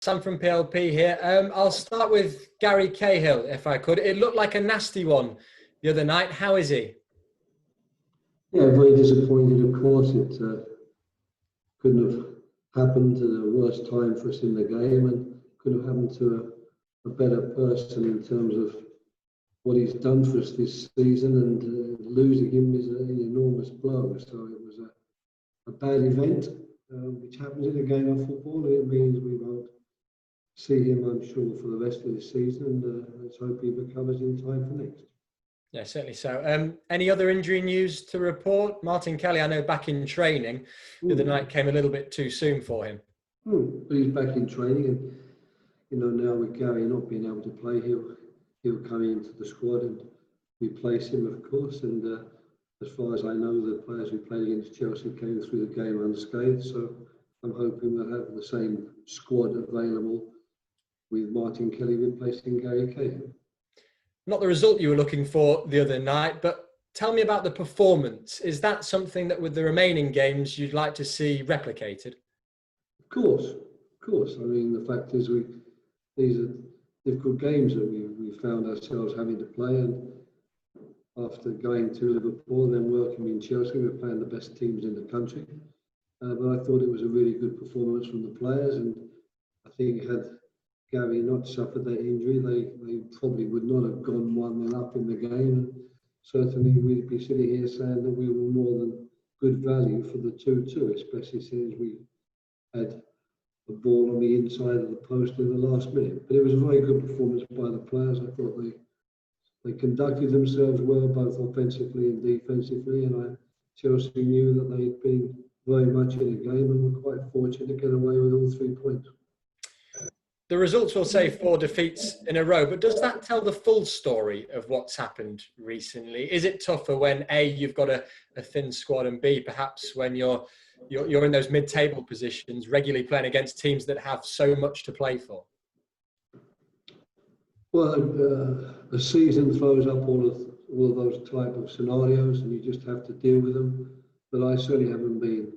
Sam from PLP here. I'll start with Gary Cahill, if I could. It looked like a nasty one the other night. How is he? Yeah, very disappointed, of course. It couldn't have happened at the worst time for us in the game, and couldn't have happened to a better person in terms of what he's done for us this season, and losing him is an enormous blow. So it was a bad event, which happens in a game of football, and it means we won't see him, I'm sure, for the rest of the season, and let's hope he recovers in time for next. Yeah, certainly so. Any other injury news to report? Martin Kelly, I know, back in training. The other night came a little bit too soon for him. But he's back in training, and now with Gary not being able to play, he'll come into the squad and replace him, of course. And as far as I know, the players who played against Chelsea came through the game unscathed. So I'm hoping we'll have the same squad available with Martin Kelly replacing Gary Cahill. Not the result you were looking for the other night, but tell me about the performance. Is that something that with the remaining games you'd like to see replicated? Of course. I mean, the fact is these are difficult games that we found ourselves having to play, and after going to Liverpool and then working in Chelsea, we're playing the best teams in the country. But I thought it was a really good performance from the players, and I think had Gary not suffered that injury, they probably would not have gone 1-0 up in the game. And certainly we'd be sitting here saying that we were more than good value for the 2-2, especially since we had a ball on the inside of the post in the last minute. But it was a very good performance by the players. I thought they conducted themselves well, both offensively and defensively, and Chelsea knew that they'd been very much in a game and were quite fortunate to get away with all 3 points. The results will say 4 defeats in a row, but does that tell the full story of what's happened recently? Is it tougher when A, you've got a thin squad, and B, perhaps when you're in those mid-table positions, regularly playing against teams that have so much to play for? Well, the season throws up all of those type of scenarios, and you just have to deal with them. But I certainly haven't been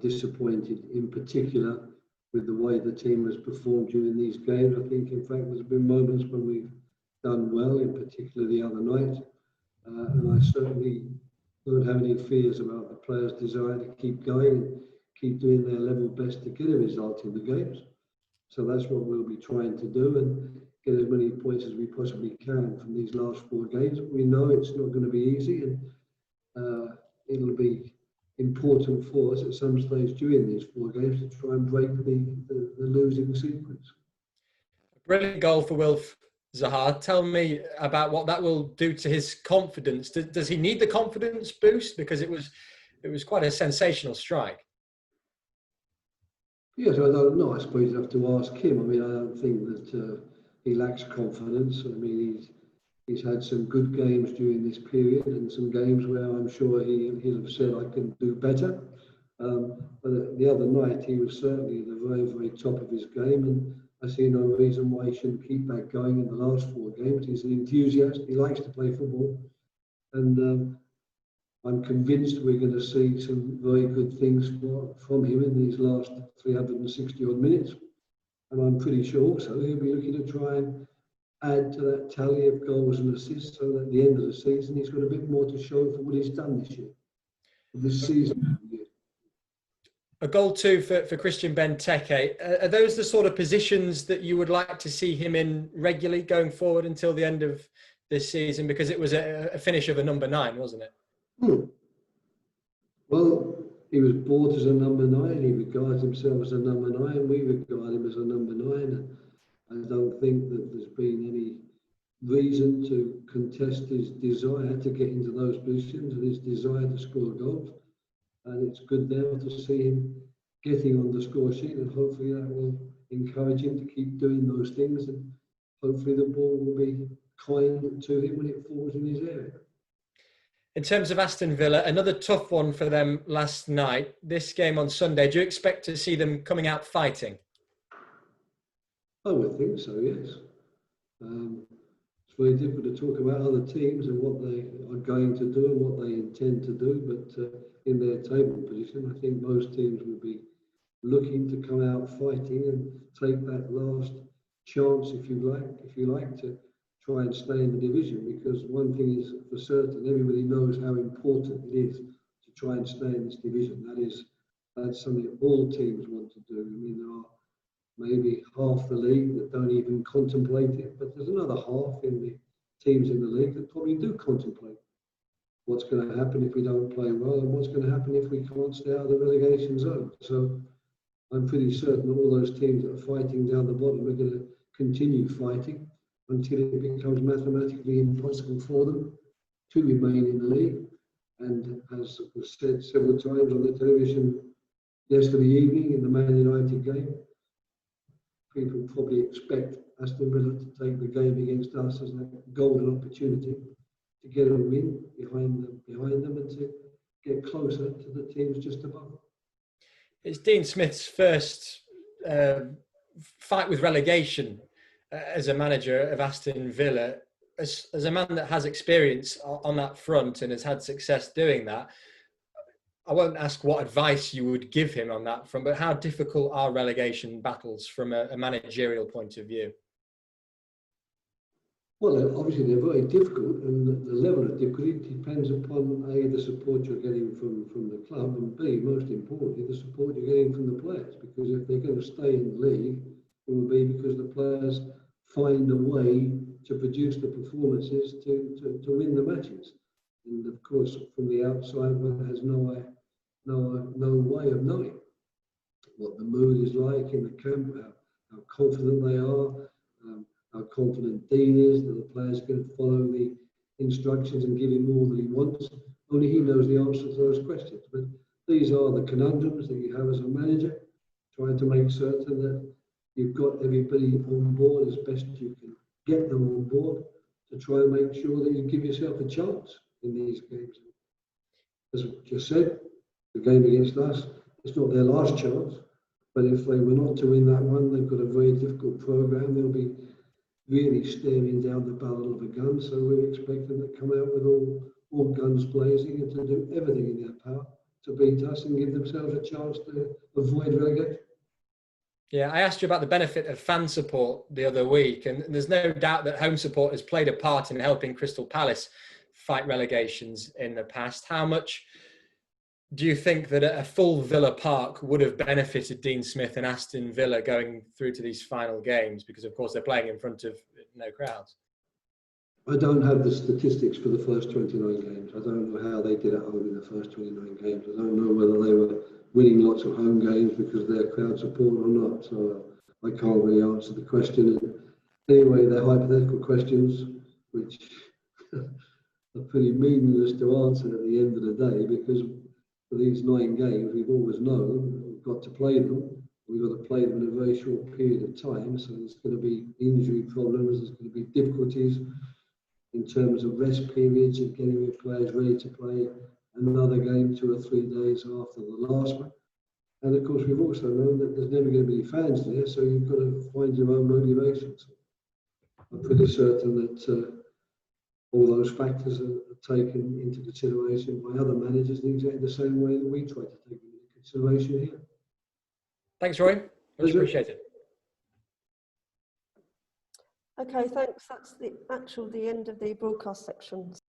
disappointed, in particular with the way the team has performed during these games. I think, in fact, there's been moments when we've done well, in particular the other night. And I certainly don't have any fears about the players' desire to keep going and keep doing their level best to get a result in the games. So that's what we'll be trying to do, and get as many points as we possibly can from these last 4 games. We know it's not going to be easy, and it'll be important for us at some stage during these 4 games to try and break the losing sequence. Brilliant goal for Wilf Zaha. Tell me about what that will do to his confidence. Does he need the confidence boost? Because it was quite a sensational strike. Yes, I don't know. I suppose you have to ask him. I mean, I don't think that he lacks confidence. I mean, he's had some good games during this period, and some games where I'm sure he'll have said, I can do better. But the other night, he was certainly at the very, very top of his game, and I see no reason why he shouldn't keep that going in the last 4 games. He's an enthusiast. He likes to play football, and I'm convinced we're going to see some very good things from him in these last 360 odd minutes. And I'm pretty sure also he'll be looking to try and add to that tally of goals and assists, so that at the end of the season he's got a bit more to show for what he's done this season. A goal too for Christian Benteke. Are those the sort of positions that you would like to see him in regularly going forward until the end of this season? Because it was a finish of a number 9, wasn't it? Well, he was bought as a number 9. He regards himself as a number 9. We regard him as a number 9. I don't think that there's been any reason to contest his desire to get into those positions and his desire to score goals. And it's good now to see him getting on the score sheet, and hopefully that will encourage him to keep doing those things, and hopefully the ball will be kind to him when it falls in his area. In terms of Aston Villa, another tough one for them last night. This game on Sunday, do you expect to see them coming out fighting? I would think so, yes. It's very difficult to talk about other teams and what they are going to do and what they intend to do, but in their table position, I think most teams will be looking to come out fighting and take that last chance, if you like, to try and stay in the division. Because one thing is for certain, everybody knows how important it is to try and stay in this division. That's something that all teams want to do. I mean, there are maybe half the league that don't even contemplate it, but there's another half in the teams in the league that probably do contemplate what's going to happen if we don't play well and what's going to happen if we can't stay out of the relegation zone. So I'm pretty certain all those teams that are fighting down the bottom are going to continue fighting until it becomes mathematically impossible for them to remain in the league. And as was said several times on the television yesterday evening in the Man United game, people probably expect Aston Villa to take the game against us as a golden opportunity to get a win behind them and to get closer to the teams just above. It's Dean Smith's first fight with relegation as a manager of Aston Villa. As a man that has experience on that front and has had success doing that, I won't ask what advice you would give him on that front, but how difficult are relegation battles from a managerial point of view? Well, obviously they're very difficult, and the level of difficulty depends upon A, the support you're getting from the club, and B, most importantly, the support you're getting from the players. Because if they're going to stay in the league, it will be because the players find a way to produce the performances to win the matches. And of course, from the outside, one has no way of knowing what the mood is like in the camp, how confident they are, how confident Dean is that the players can follow the instructions and give him all that he wants. Only he knows the answer to those questions. But these are the conundrums that you have as a manager, trying to make certain that you've got everybody on board as best you can get them on board to try and make sure that you give yourself a chance in these games. As I just said, the game against us, it's not their last chance, but if they were not to win that one, they've got a very difficult programme. They'll be really staring down the barrel of a gun, so we expect them to come out with all guns blazing and to do everything in their power to beat us and give themselves a chance to avoid relegation. Yeah, I asked you about the benefit of fan support the other week, and there's no doubt that home support has played a part in helping Crystal Palace fight relegations in the past. How much do you think that a full Villa Park would have benefited Dean Smith and Aston Villa going through to these final games? Because, of course, they're playing in front of no crowds. I don't have the statistics for the first 29 games. I don't know how they did at home in the first 29 games. I don't know whether they were winning lots of home games because of their crowd support or not. So I can't really answer the question. Anyway, they're hypothetical questions, which are pretty meaningless to answer at the end of the day, because for these 9 games, we've always known we've got to play them. We've got to play them in a very short period of time. So there's going to be injury problems. There's going to be difficulties in terms of rest periods and getting the players ready to play another game 2 or 3 days after the last one. And of course, we've also known that there's never going to be fans there, so you've got to find your own motivations. I'm pretty certain that all those factors are taken into consideration by other managers in exactly the same way that we try to take them into consideration here. Thanks, Roy. Much appreciated. Okay, thanks. That's the end of the broadcast section.